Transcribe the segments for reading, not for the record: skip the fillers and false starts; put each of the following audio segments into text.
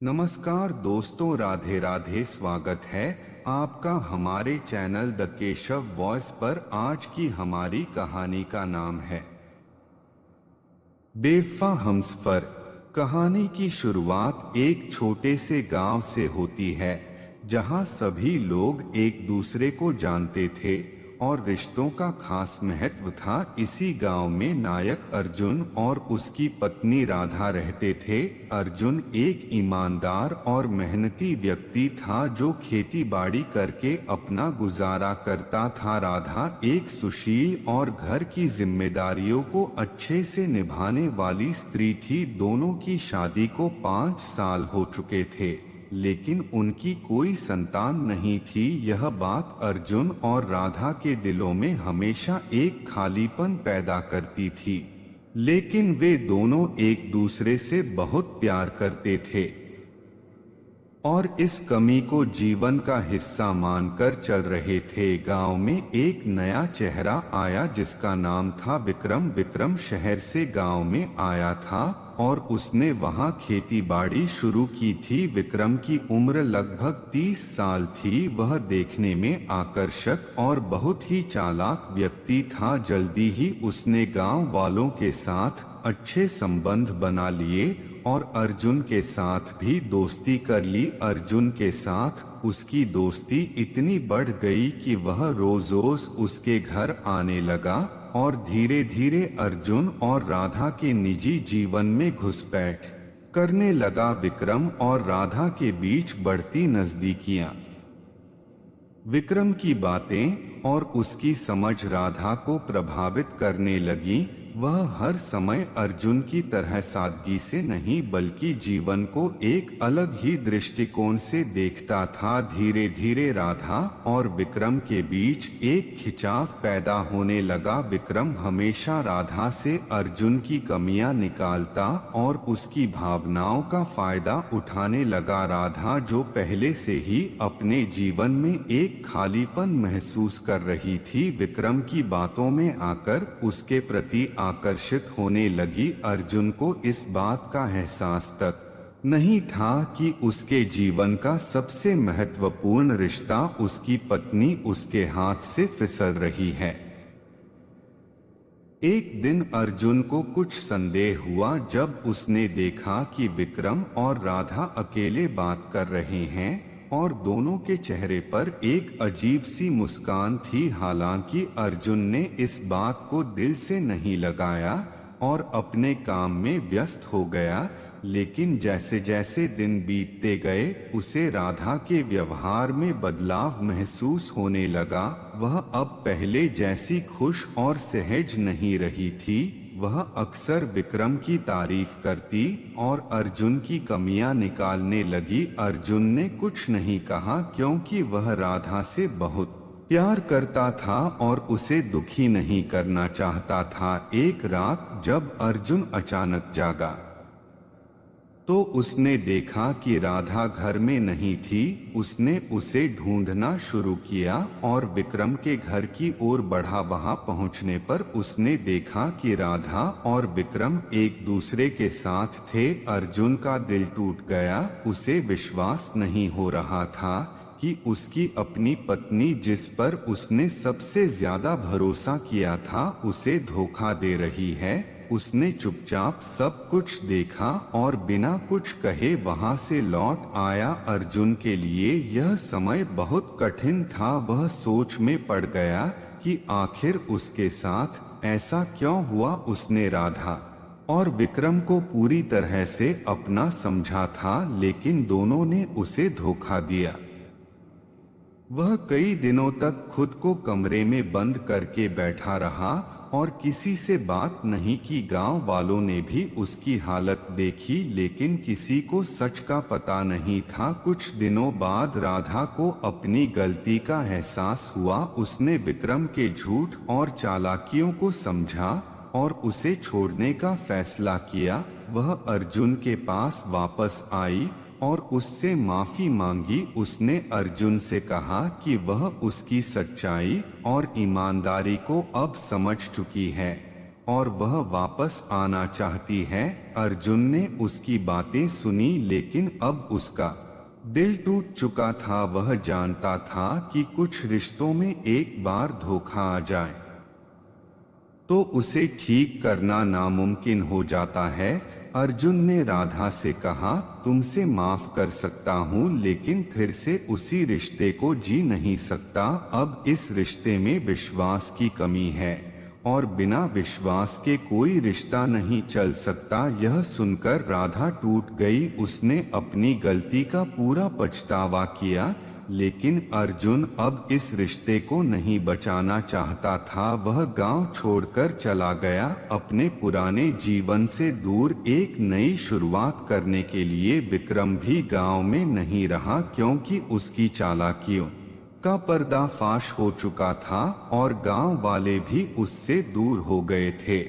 नमस्कार दोस्तों, राधे राधे। स्वागत है आपका हमारे चैनल द केशव वॉइस पर। आज की हमारी कहानी का नाम है बेवफा हमसफर। कहानी की शुरुआत एक छोटे से गांव से होती है, जहां सभी लोग एक दूसरे को जानते थे और रिश्तों का खास महत्व था। इसी गांव में नायक अर्जुन और उसकी पत्नी राधा रहते थे। अर्जुन एक ईमानदार और मेहनती व्यक्ति था जो खेती बाड़ी करके अपना गुजारा करता था। राधा एक सुशील और घर की जिम्मेदारियों को अच्छे से निभाने वाली स्त्री थी। दोनों की शादी को 5 साल हो चुके थे, लेकिन उनकी कोई संतान नहीं थी। यह बात अर्जुन और राधा के दिलों में हमेशा एक खालीपन पैदा करती थी, लेकिन वे दोनों एक दूसरे से बहुत प्यार करते थे और इस कमी को जीवन का हिस्सा मानकर चल रहे थे। गांव में एक नया चेहरा आया जिसका नाम था विक्रम। विक्रम शहर से गांव में आया था और उसने वहां खेती बाड़ी शुरू की थी। विक्रम की उम्र लगभग 30 साल थी। वह देखने में आकर्षक और बहुत ही चालाक व्यक्ति था। जल्दी ही उसने गांव वालों के साथ अच्छे संबंध बना लिए और अर्जुन के साथ भी दोस्ती कर ली। अर्जुन के साथ उसकी दोस्ती इतनी बढ़ गई कि वह रोज रोज उसके घर आने लगा और धीरे धीरे अर्जुन और राधा के निजी जीवन में घुसपैठ करने लगा। विक्रम और राधा के बीच बढ़ती नजदीकियां, विक्रम की बातें और उसकी समझ राधा को प्रभावित करने लगी। वह हर समय अर्जुन की तरह सादगी से नहीं बल्कि जीवन को एक अलग ही दृष्टिकोण से देखता था। धीरे धीरे राधा और विक्रम के बीच एक खिंचाव पैदा होने लगा। विक्रम हमेशा राधा से अर्जुन की कमियां निकालता और उसकी भावनाओं का फायदा उठाने लगा। राधा, जो पहले से ही अपने जीवन में एक खालीपन महसूस कर रही थी, विक्रम की बातों में आकर उसके प्रति आकर्षित होने लगी। अर्जुन को इस बात का एहसास तक नहीं था कि उसके जीवन का सबसे महत्वपूर्ण रिश्ता उसकी पत्नी उसके हाथ से फिसल रही है। एक दिन अर्जुन को कुछ संदेह हुआ जब उसने देखा कि विक्रम और राधा अकेले बात कर रहे हैं और दोनों के चेहरे पर एक अजीब सी मुस्कान थी। हालांकि अर्जुन ने इस बात को दिल से नहीं लगाया और अपने काम में व्यस्त हो गया, लेकिन जैसे जैसे दिन बीतते गए उसे राधा के व्यवहार में बदलाव महसूस होने लगा। वह अब पहले जैसी खुश और सहज नहीं रही थी। वह अक्सर विक्रम की तारीफ करती और अर्जुन की कमियां निकालने लगी। अर्जुन ने कुछ नहीं कहा क्योंकि वह राधा से बहुत प्यार करता था और उसे दुखी नहीं करना चाहता था। एक रात जब अर्जुन अचानक जागा तो उसने देखा कि राधा घर में नहीं थी। उसने उसे ढूंढना शुरू किया और विक्रम के घर की ओर बढ़ा। वहां पहुंचने पर उसने देखा कि राधा और विक्रम एक दूसरे के साथ थे। अर्जुन का दिल टूट गया। उसे विश्वास नहीं हो रहा था कि उसकी अपनी पत्नी, जिस पर उसने सबसे ज्यादा भरोसा किया था, उसे धोखा दे रही है। उसने चुपचाप सब कुछ देखा और बिना कुछ कहे वहां से लौट आया। अर्जुन के लिए यह समय बहुत कठिन था। वह सोच में पड़ गया कि आखिर उसके साथ ऐसा क्यों हुआ। उसने राधा और विक्रम को पूरी तरह से अपना समझा था, लेकिन दोनों ने उसे धोखा दिया। वह कई दिनों तक खुद को कमरे में बंद करके बैठा रहा और किसी से बात नहीं की। गांव वालों ने भी उसकी हालत देखी, लेकिन किसी को सच का पता नहीं था। कुछ दिनों बाद राधा को अपनी गलती का एहसास हुआ। उसने विक्रम के झूठ और चालाकियों को समझा और उसे छोड़ने का फैसला किया। वह अर्जुन के पास वापस आई और उससे माफी मांगी। उसने अर्जुन से कहा कि वह उसकी सच्चाई और ईमानदारी को अब समझ चुकी है और वह वापस आना चाहती है। अर्जुन ने उसकी बातें सुनी, लेकिन अब उसका दिल टूट चुका था। वह जानता था कि कुछ रिश्तों में एक बार धोखा आ जाए तो उसे ठीक करना नामुमकिन हो जाता है। अर्जुन ने राधा से कहा, तुमसे माफ कर सकता हूँ, लेकिन फिर से उसी रिश्ते को जी नहीं सकता। अब इस रिश्ते में विश्वास की कमी है और बिना विश्वास के कोई रिश्ता नहीं चल सकता। यह सुनकर राधा टूट गई। उसने अपनी गलती का पूरा पछतावा किया, लेकिन अर्जुन अब इस रिश्ते को नहीं बचाना चाहता था। वह गांव छोड़कर चला गया, अपने पुराने जीवन से दूर एक नई शुरुआत करने के लिए। विक्रम भी गांव में नहीं रहा, क्योंकि उसकी चालाकियों का पर्दाफाश हो चुका था और गांव वाले भी उससे दूर हो गए थे।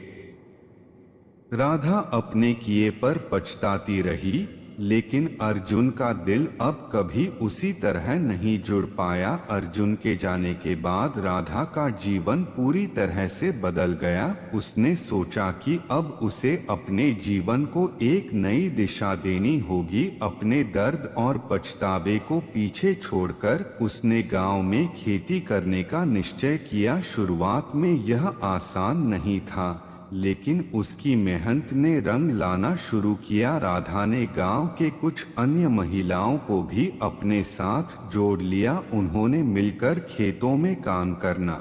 राधा अपने किए पर पछताती रही, लेकिन अर्जुन का दिल अब कभी उसी तरह नहीं जुड़ पाया। अर्जुन के जाने के बाद राधा का जीवन पूरी तरह से बदल गया। उसने सोचा कि अब उसे अपने जीवन को एक नई दिशा देनी होगी। अपने दर्द और पछतावे को पीछे छोड़कर उसने गांव में खेती करने का निश्चय किया। शुरुआत में यह आसान नहीं था, लेकिन उसकी मेहनत ने रंग लाना शुरू किया। राधा ने गांव के कुछ अन्य महिलाओं को भी अपने साथ जोड़ लिया। उन्होंने मिलकर खेतों में काम करना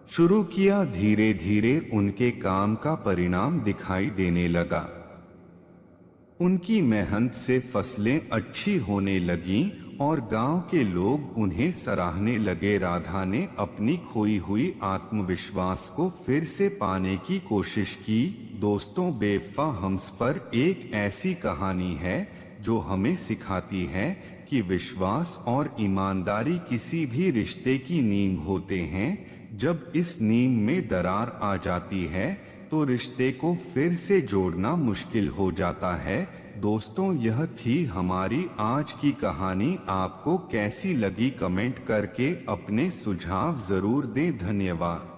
शुरू किया। धीरे धीरे उनके काम का परिणाम दिखाई देने लगा। उनकी मेहनत से फसलें अच्छी होने लगीं और गांव के लोग उन्हें सराहने लगे। राधा ने अपनी खोई हुई आत्मविश्वास को फिर से पाने की कोशिश की। दोस्तों, बेवफा हमसफर एक ऐसी कहानी है जो हमें सिखाती है कि विश्वास और ईमानदारी किसी भी रिश्ते की नींव होते हैं। जब इस नींव में दरार आ जाती है तो रिश्ते को फिर से जोड़ना मुश्किल हो जाता है। दोस्तों, यह थी हमारी आज की कहानी। आपको कैसी लगी कमेंट करके अपने सुझाव जरूर दें। धन्यवाद।